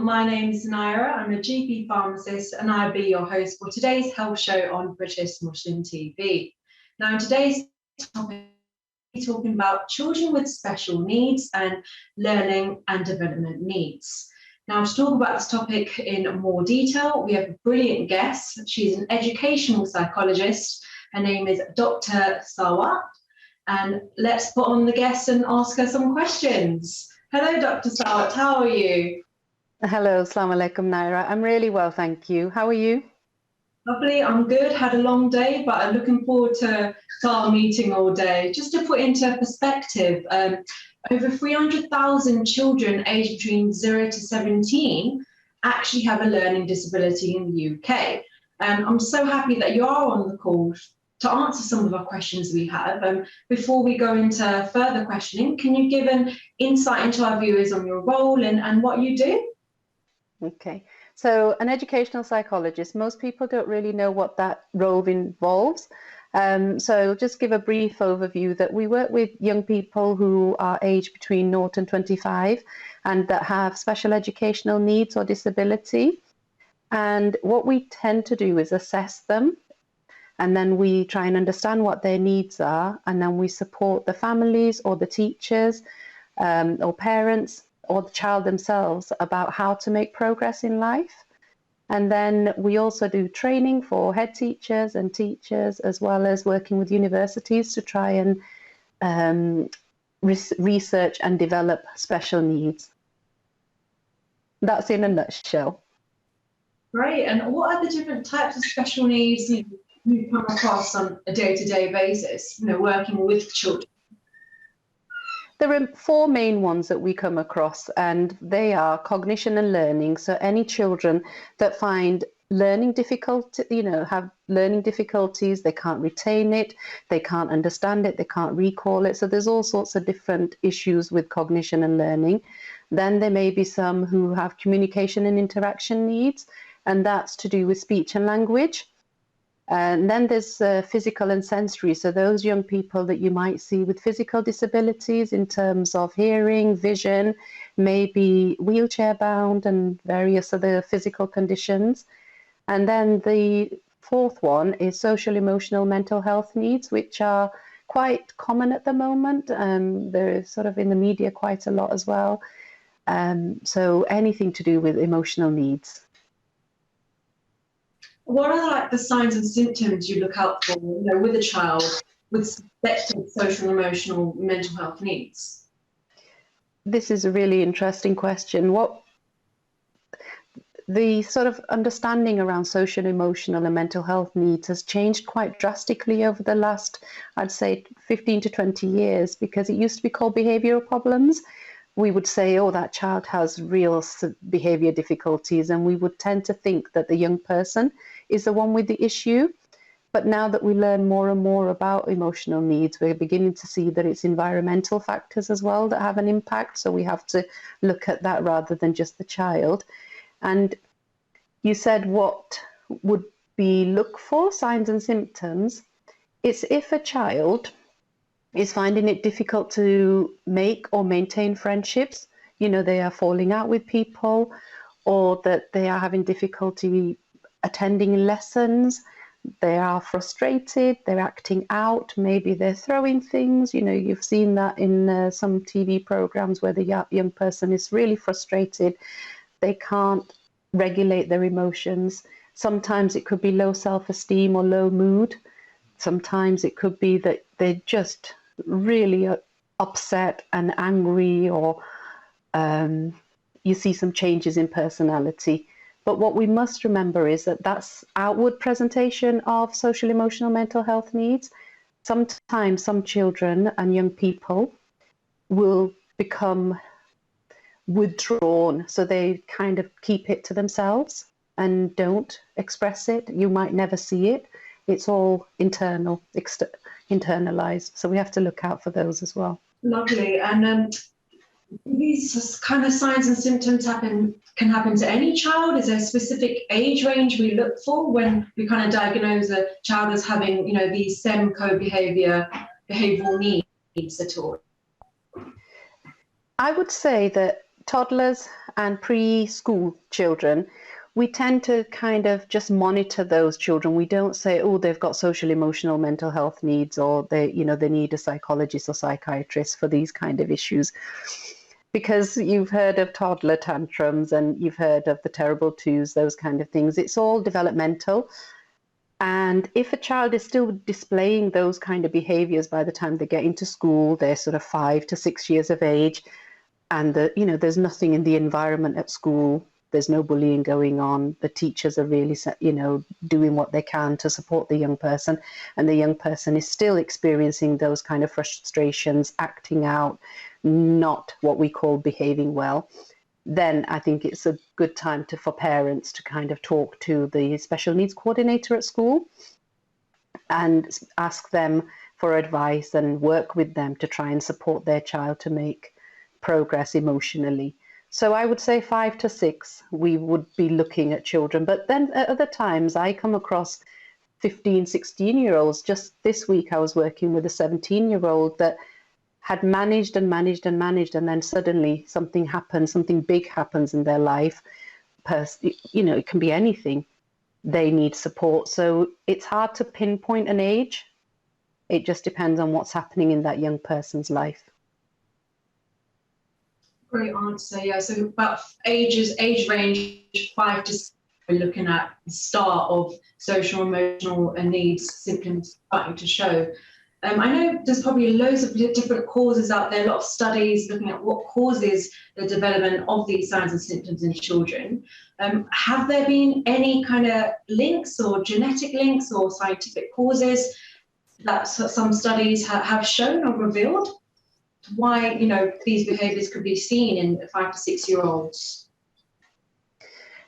my name's Nyrah. I'm a GP pharmacist and I'll be your host for today's health show on British Muslim TV. Now, in today's topic, we're talking about children with special needs and learning and development needs. Now, to talk about this topic in more detail, we have a brilliant guest. She's an educational psychologist. Her name is Dr Sarwat. And let's put on the guest and ask her some questions. Hello, Dr Sarwat, how are you? Hello, Assalamu alaikum, Nyrah. I'm really well, thank you. How are you? Lovely, I'm good. Had a long day, but I'm looking forward to our meeting all day. Just to put into perspective, over 300,000 children aged between 0 to 17 actually have a learning disability in the UK. I'm so happy that you are on the call to answer some of our questions we have. Before we go into further questioning, can you give an insight into our viewers on your role and what you do? Okay, so an educational psychologist, most people don't really know what that role involves. So just give a brief overview that we work with young people who are aged between 0 and 25 and that have special educational needs or disability. And what we tend to do is assess them, and then we try and understand what their needs are, and then we support the families or the teachers or parents or the child themselves about how to make progress in life. And then we also do training for head teachers and teachers, as well as working with universities to try and research and develop special needs. That's in a nutshell. Great. And what are the different types of special needs you come across on a day-to-day basis, working with children? There are 4 main ones that we come across, and they are cognition and learning. So any children that find learning difficulty, have learning difficulties, they can't retain it, they can't understand it, they can't recall it. So there's all sorts of different issues with cognition and learning. Then there may be some who have communication and interaction needs, and that's to do with speech and language. And then there's physical and sensory. So those young people that you might see with physical disabilities in terms of hearing, vision, maybe wheelchair bound and various other physical conditions. And then the 4th one is social, emotional, mental health needs, which are quite common at the moment. They're sort of in the media quite a lot as well. So anything to do with emotional needs. What are the signs and symptoms you look out for with a child with suspected social, emotional, mental health needs? This is a really interesting question. What the sort of understanding around social, emotional and mental health needs has changed quite drastically over the last, I'd say, 15 to 20 years, because it used to be called behavioural problems. We would say, oh, that child has real behaviour difficulties, and we would tend to think that the young person is the one with the issue. But now that we learn more and more about emotional needs, we're beginning to see that it's environmental factors as well that have an impact. So we have to look at that rather than just the child. And you said what would be look for, signs and symptoms. It's if a child is finding it difficult to make or maintain friendships, they are falling out with people, or that they are having difficulty attending lessons, they are frustrated, they're acting out, maybe they're throwing things. You've seen that in some TV programs where the young person is really frustrated, they can't regulate their emotions. Sometimes it could be low self-esteem or low mood. Sometimes it could be that they're just really upset and angry, or you see some changes in personality. But what we must remember is that that's outward presentation of social, emotional, mental health needs. Sometimes some children and young people will become withdrawn, so they kind of keep it to themselves and don't express it. You might never see it. It's all internal, internalized. So we have to look out for those as well. Lovely. And these kind of signs and symptoms can happen to any child? Is there a specific age range we look for when we kind of diagnose a child as having, these SEMCO behavioural needs at all? I would say that toddlers and preschool children, we tend to kind of just monitor those children. We don't say, oh, they've got social, emotional, mental health needs, or they need a psychologist or psychiatrist for these kind of issues. Because you've heard of toddler tantrums and you've heard of the terrible twos, those kind of things. It's all developmental. And if a child is still displaying those kind of behaviors by the time they get into school, they're sort of 5 to 6 years of age, and there's nothing in the environment at school, there's no bullying going on, the teachers are really doing what they can to support the young person, and the young person is still experiencing those kind of frustrations, acting out, not what we call behaving well, then I think it's a good time for parents to kind of talk to the special needs coordinator at school and ask them for advice and work with them to try and support their child to make progress emotionally. So I would say 5 to 6, we would be looking at children. But then at other times, I come across 15, 16-year-olds. Just this week, I was working with a 17-year-old that had managed and managed and managed, and then suddenly something happens, something big happens in their life. It can be anything. They need support. So it's hard to pinpoint an age. It just depends on what's happening in that young person's life. Great answer. Yeah, so about age range 5 to 6, we're looking at the start of social, emotional and needs symptoms starting to show. I know there's probably loads of different causes out there, a lot of studies looking at what causes the development of these signs and symptoms in children. Have there been any kind of links or genetic links or scientific causes that some studies have shown or revealed why these behaviours could be seen in 5 to 6 year olds?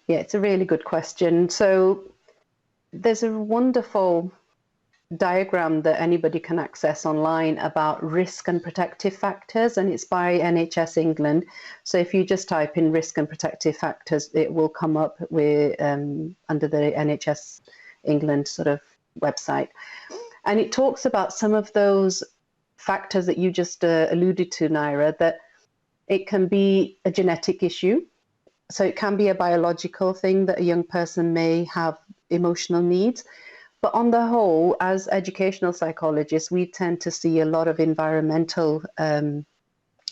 Yeah, it's a really good question. So there's a wonderful diagram that anybody can access online about risk and protective factors, and it's by NHS England. So if you just type in risk and protective factors, it will come up with under the NHS England sort of website, and it talks about some of those factors that you just alluded to, Nyrah, that it can be a genetic issue. So it can be a biological thing that a young person may have emotional needs. But on the whole, as educational psychologists, we tend to see a lot of environmental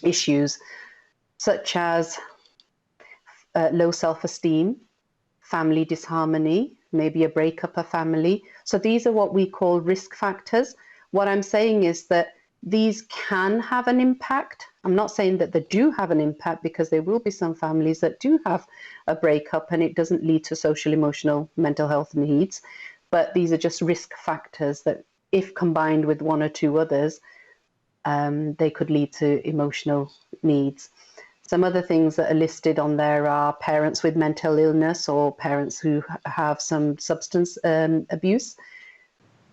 issues, such as low self-esteem, family disharmony, maybe a breakup of family. So these are what we call risk factors. What I'm saying is that these can have an impact. I'm not saying that they do have an impact, because there will be some families that do have a breakup and it doesn't lead to social, emotional, mental health needs. But these are just risk factors that, if combined with one or two others, they could lead to emotional needs. Some other things that are listed on there are parents with mental illness or parents who have some substance abuse.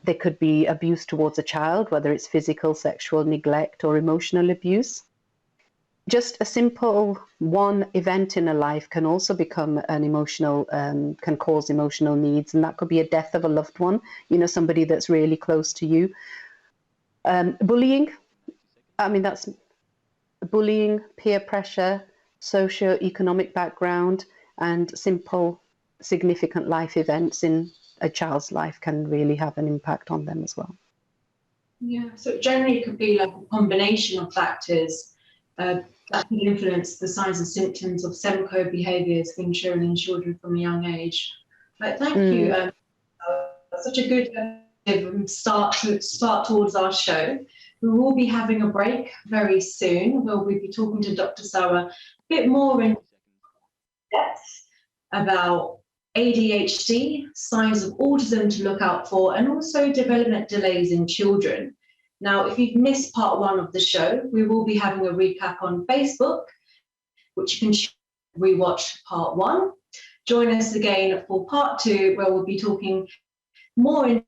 There could be abuse towards a child, whether it's physical, sexual, neglect, or emotional abuse. Just a simple one event in a life can also become an emotional, can cause emotional needs, and that could be a death of a loved one, somebody that's really close to you. Bullying, that's bullying, peer pressure, socio-economic background, and simple, significant life events in a child's life can really have an impact on them as well. Yeah, so generally it could be like a combination of factors that can influence the signs and symptoms of SEMCO behaviours being shown in children from a young age. But thank you. Such a good start towards our show. We will be having a break very soon, where we'll be talking to Dr. Sarwat a bit more in depth about ADHD, signs of autism to look out for, and also development delays in children. Now, if you've missed part 1 of the show, we will be having a recap on Facebook, which you can rewatch part 1. Join us again for part 2, where we'll be talking more in.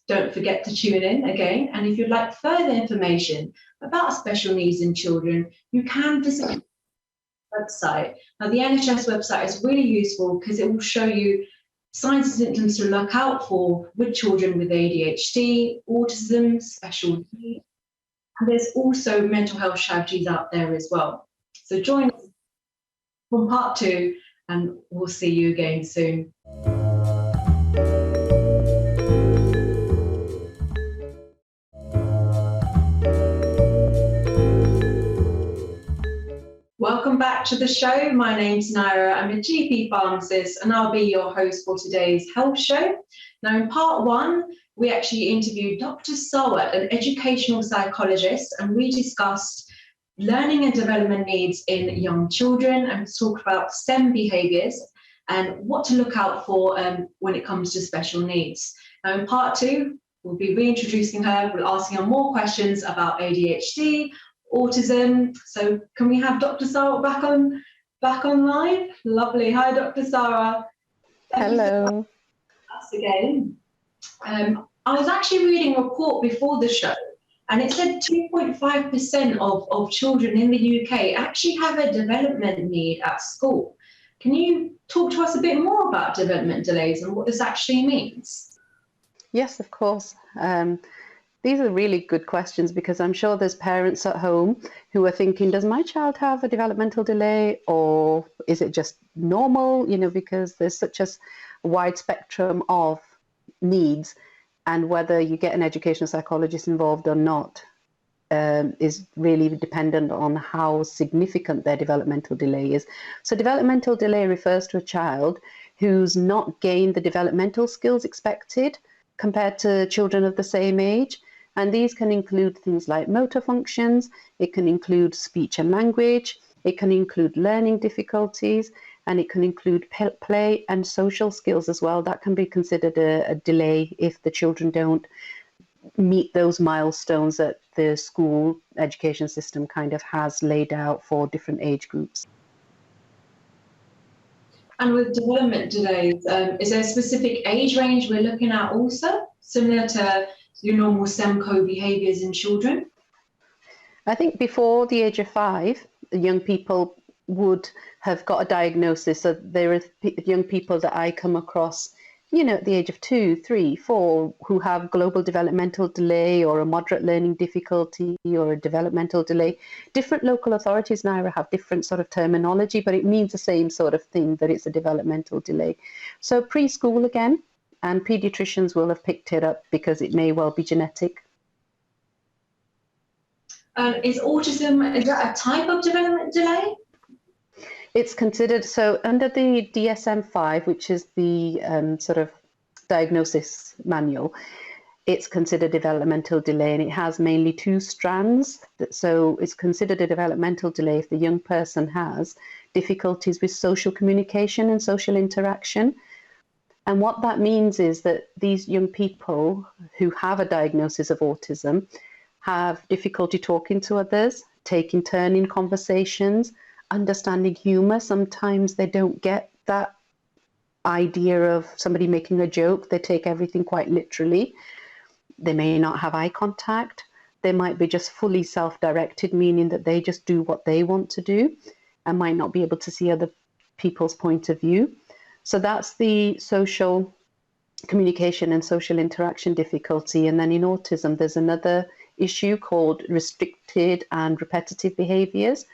Don't forget to tune in again. And if you'd like further information about special needs in children, you can visit the website. Now, the NHS website is really useful because it will show you signs and symptoms to look out for with children with ADHD, autism, special needs. And there's also mental health strategies out there as well. So join us from part 2, and we'll see you again soon. Welcome back to the show. My name's Nyrah. I'm a GP pharmacist and I'll be your host for today's health show. Now, in part 1, we actually interviewed Dr. Sarwat, an educational psychologist, and we discussed learning and development needs in young children and talked about STEM behaviours and what to look out for when it comes to special needs. Now, in part 2, we'll be reintroducing her. We're asking her more questions about ADHD, autism. So can we have Dr. Sarwat back on live? Lovely. Hi, Dr. Sarwat. Hello. Us again. I was actually reading a report before the show, and it said 2.5% of children in the UK actually have a development need at school. Can you talk to us a bit more about development delays and what this actually means? Yes, of course. These are really good questions because I'm sure there's parents at home who are thinking, does my child have a developmental delay or is it just normal? Because there's such a wide spectrum of needs, and whether you get an educational psychologist involved or not is really dependent on how significant their developmental delay is. So developmental delay refers to a child who's not gained the developmental skills expected compared to children of the same age. And these can include things like motor functions, it can include speech and language, it can include learning difficulties, and it can include play and social skills as well. That can be considered a delay if the children don't meet those milestones that the school education system kind of has laid out for different age groups. And with development delays, is there a specific age range we're looking at also, similar to your normal SEMCO behaviours in children? I think before the age of 5, young people would have got a diagnosis. So there are young people that I come across, at the age of 2, 3, 4, who have global developmental delay or a moderate learning difficulty or a developmental delay. Different local authorities, Nyrah, have different sort of terminology, but it means the same sort of thing, that it's a developmental delay. So preschool again, and paediatricians will have picked it up because it may well be genetic. Is autism, is that a type of development delay? It's considered, so under the DSM-5, which is the sort of diagnosis manual, it's considered developmental delay, and it has mainly 2 strands. So it's considered a developmental delay if the young person has difficulties with social communication and social interaction. And what that means is that these young people who have a diagnosis of autism have difficulty talking to others, taking turn in conversations, understanding humour. Sometimes they don't get that idea of somebody making a joke. They take everything quite literally. They may not have eye contact. They might be just fully self-directed, meaning that they just do what they want to do and might not be able to see other people's point of view. So that's the social communication and social interaction difficulty. And then in autism, there's another issue called restricted and repetitive behaviours,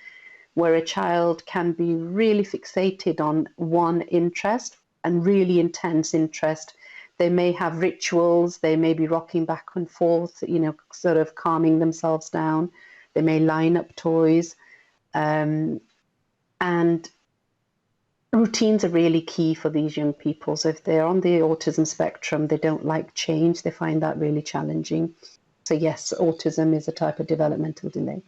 where a child can be really fixated on one interest and really intense interest. They may have rituals, they may be rocking back and forth, sort of calming themselves down. They may line up toys. And routines are really key for these young people. So if they're on the autism spectrum, they don't like change, they find that really challenging. So yes, autism is a type of developmental delay.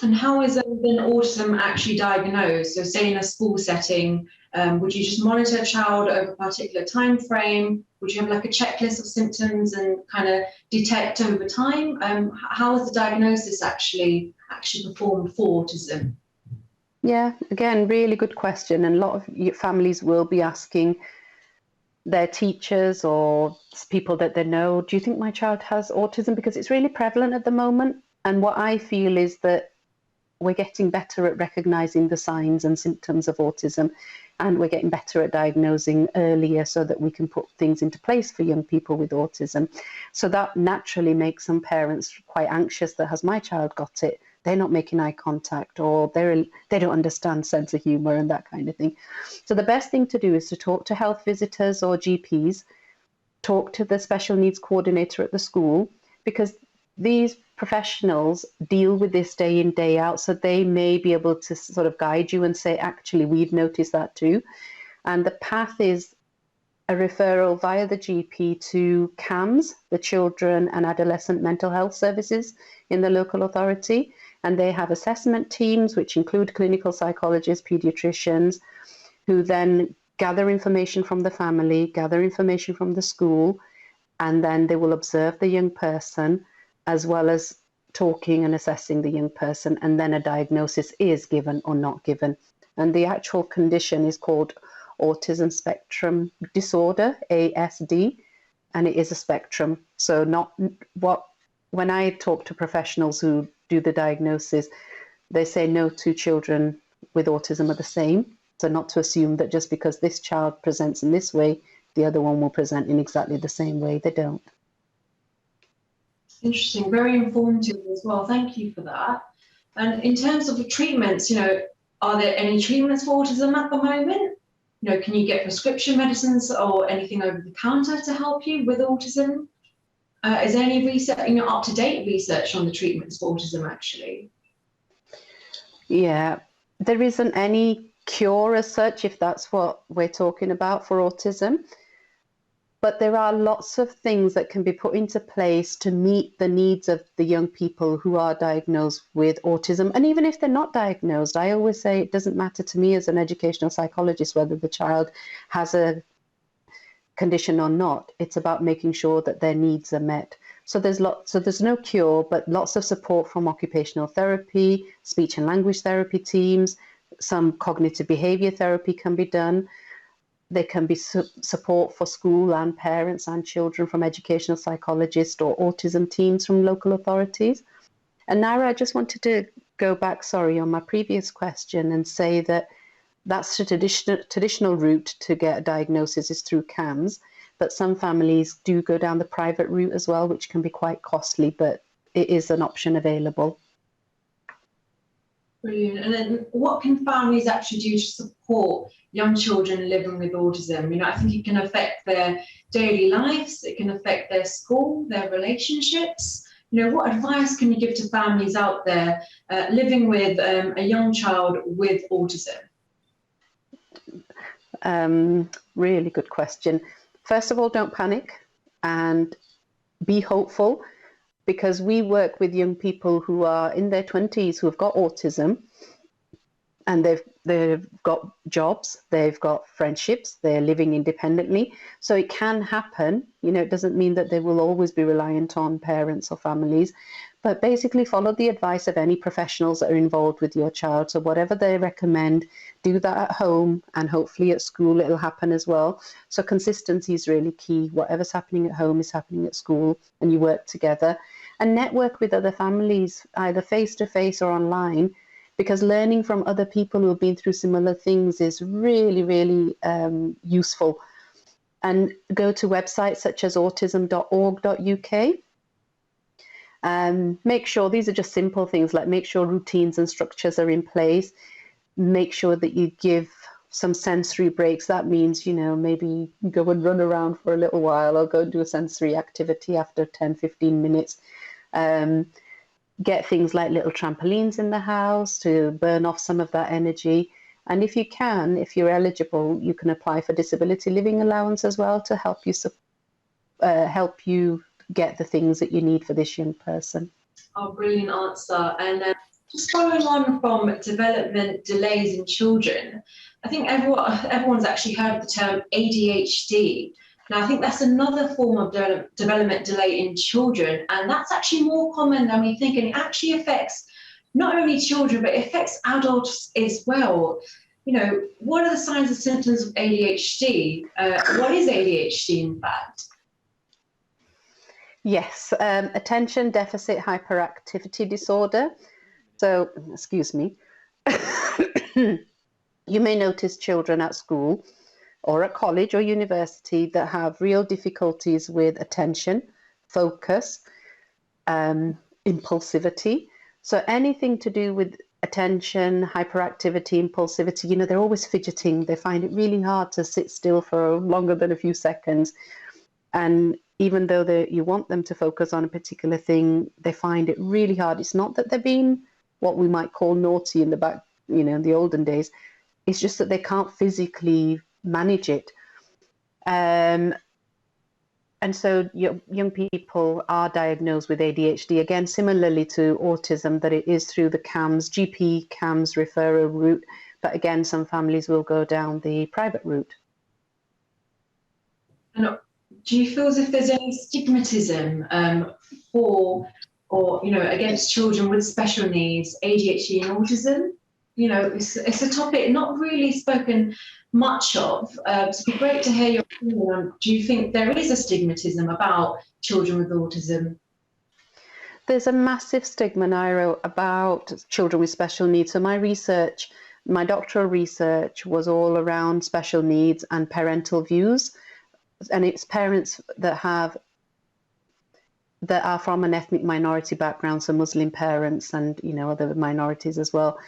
And how is then autism actually diagnosed? So say in a school setting, would you just monitor a child over a particular time frame? Would you have like a checklist of symptoms and kind of detect over time? How is the diagnosis actually performed for autism? Yeah, again, really good question. And a lot of families will be asking their teachers or people that they know, do you think my child has autism? Because it's really prevalent at the moment. And what I feel is that we're getting better at recognizing the signs and symptoms of autism, and we're getting better at diagnosing earlier so that we can put things into place for young people with autism. So that naturally makes some parents quite anxious that, has my child got it? they're not making eye contact, or they don't understand sense of humor and that kind of thing. So the best thing to do is to talk to health visitors or GPs, talk to the special needs coordinator at the school, because these professionals deal with this day in, day out, so they may be able to sort of guide you and say, actually, we've noticed that too. And the path is a referral via the GP to CAMS, the Children and Adolescent Mental Health Services in the local authority. And they have assessment teams, which include clinical psychologists, pediatricians, who then gather information from the family, gather information from the school, and then they will observe the young person, as well as talking and assessing the young person, and then a diagnosis is given or not given. And the actual condition is called autism spectrum disorder, ASD, and it is a spectrum. So when I talk to professionals who do the diagnosis, they say no two children with autism are the same. So not to assume that just because this child presents in this way, the other one will present in exactly the same way. They don't. Interesting, very informative as well. Thank you for that. And in terms of the treatments, are there any treatments for autism at the moment? Can you get prescription medicines or anything over the counter to help you with autism? Is there any research, up-to-date research on the treatments for autism, actually? Yeah, there isn't any cure as such, if that's what we're talking about for autism. But there are lots of things that can be put into place to meet the needs of the young people who are diagnosed with autism. And even if they're not diagnosed, I always say it doesn't matter to me as an educational psychologist whether the child has a condition or not. It's about making sure that their needs are met. So there's no cure, but lots of support from occupational therapy, speech and language therapy teams. Some cognitive behavior therapy can be done. There can be support for school and parents and children from educational psychologists or autism teams from local authorities. And Nyrah, I just wanted to go back, on my previous question and say that that's the traditional route to get a diagnosis is through CAMS, but some families do go down the private route as well, which can be quite costly, but it is an option available. Brilliant. And then what can families actually do to support young children living with autism? I think it can affect their daily lives, it can affect their school, their relationships. What advice can you give to families out there living with a young child with autism? Really good question. First of all, don't panic and be hopeful, because we work with young people who are in their 20s who have got autism, and they've got jobs, they've got friendships, they're living independently. So it can happen. It doesn't mean that they will always be reliant on parents or families, but basically follow the advice of any professionals that are involved with your child. So whatever they recommend, do that at home, and hopefully at school it'll happen as well. So consistency is really key. Whatever's happening at home is happening at school, and you work together. And network with other families, either face-to-face or online, because learning from other people who have been through similar things is really, really useful. And go to websites such as autism.org.uk. Make sure, these are just simple things, like make sure routines and structures are in place. Make sure that you give some sensory breaks. That means, maybe go and run around for a little while, or go and do a sensory activity after 10, 15 minutes. Get things like little trampolines in the house to burn off some of that energy. And if you're eligible, you can apply for disability living allowance as well to help you get the things that you need for this young person. Oh, brilliant answer. And just following on from development delays in children, I think everyone's actually heard of the term ADHD. Now, I think that's another form of development delay in children, and that's actually more common than we think, and it actually affects not only children, but it affects adults as well. What are the signs and symptoms of ADHD? What is ADHD, in fact? Yes, attention deficit hyperactivity disorder. So, excuse me. You may notice children at school or at college or university that have real difficulties with attention, focus, impulsivity. So anything to do with attention, hyperactivity, impulsivity, they're always fidgeting. They find it really hard to sit still for longer than a few seconds. And even though you want them to focus on a particular thing, they find it really hard. It's not that they're being what we might call naughty in the back, in the olden days. It's just that they can't physically manage it. And so young people are diagnosed with ADHD, again, similarly to autism, that it is through the GP CAMS referral route. But again, some families will go down the private route. And do you feel as if there's any stigmatism against children with special needs, ADHD and autism? It's a topic not really spoken much of. So it'd be great to hear your opinion on, do you think there is a stigmatism about children with autism? There's a massive stigma, Nyrah, about children with special needs. So my doctoral research was all around special needs and parental views. And it's parents that are from an ethnic minority background, so Muslim parents and other minorities as well.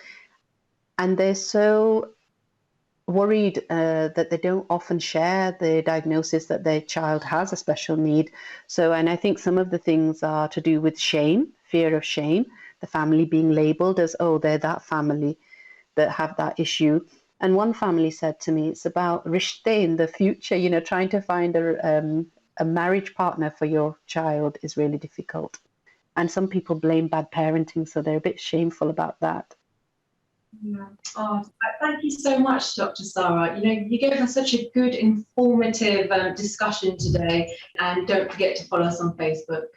And they're so worried that they don't often share the diagnosis that their child has a special need. And I think some of the things are to do with shame, fear of shame, the family being labelled as, oh, they're that family that have that issue. And one family said to me, it's about rishte in the future, trying to find a marriage partner for your child is really difficult. And some people blame bad parenting, so they're a bit shameful about that. Yeah. Oh, thank you so much, Dr. Sarwat. You gave us such a good, informative discussion today, and don't forget to follow us on Facebook.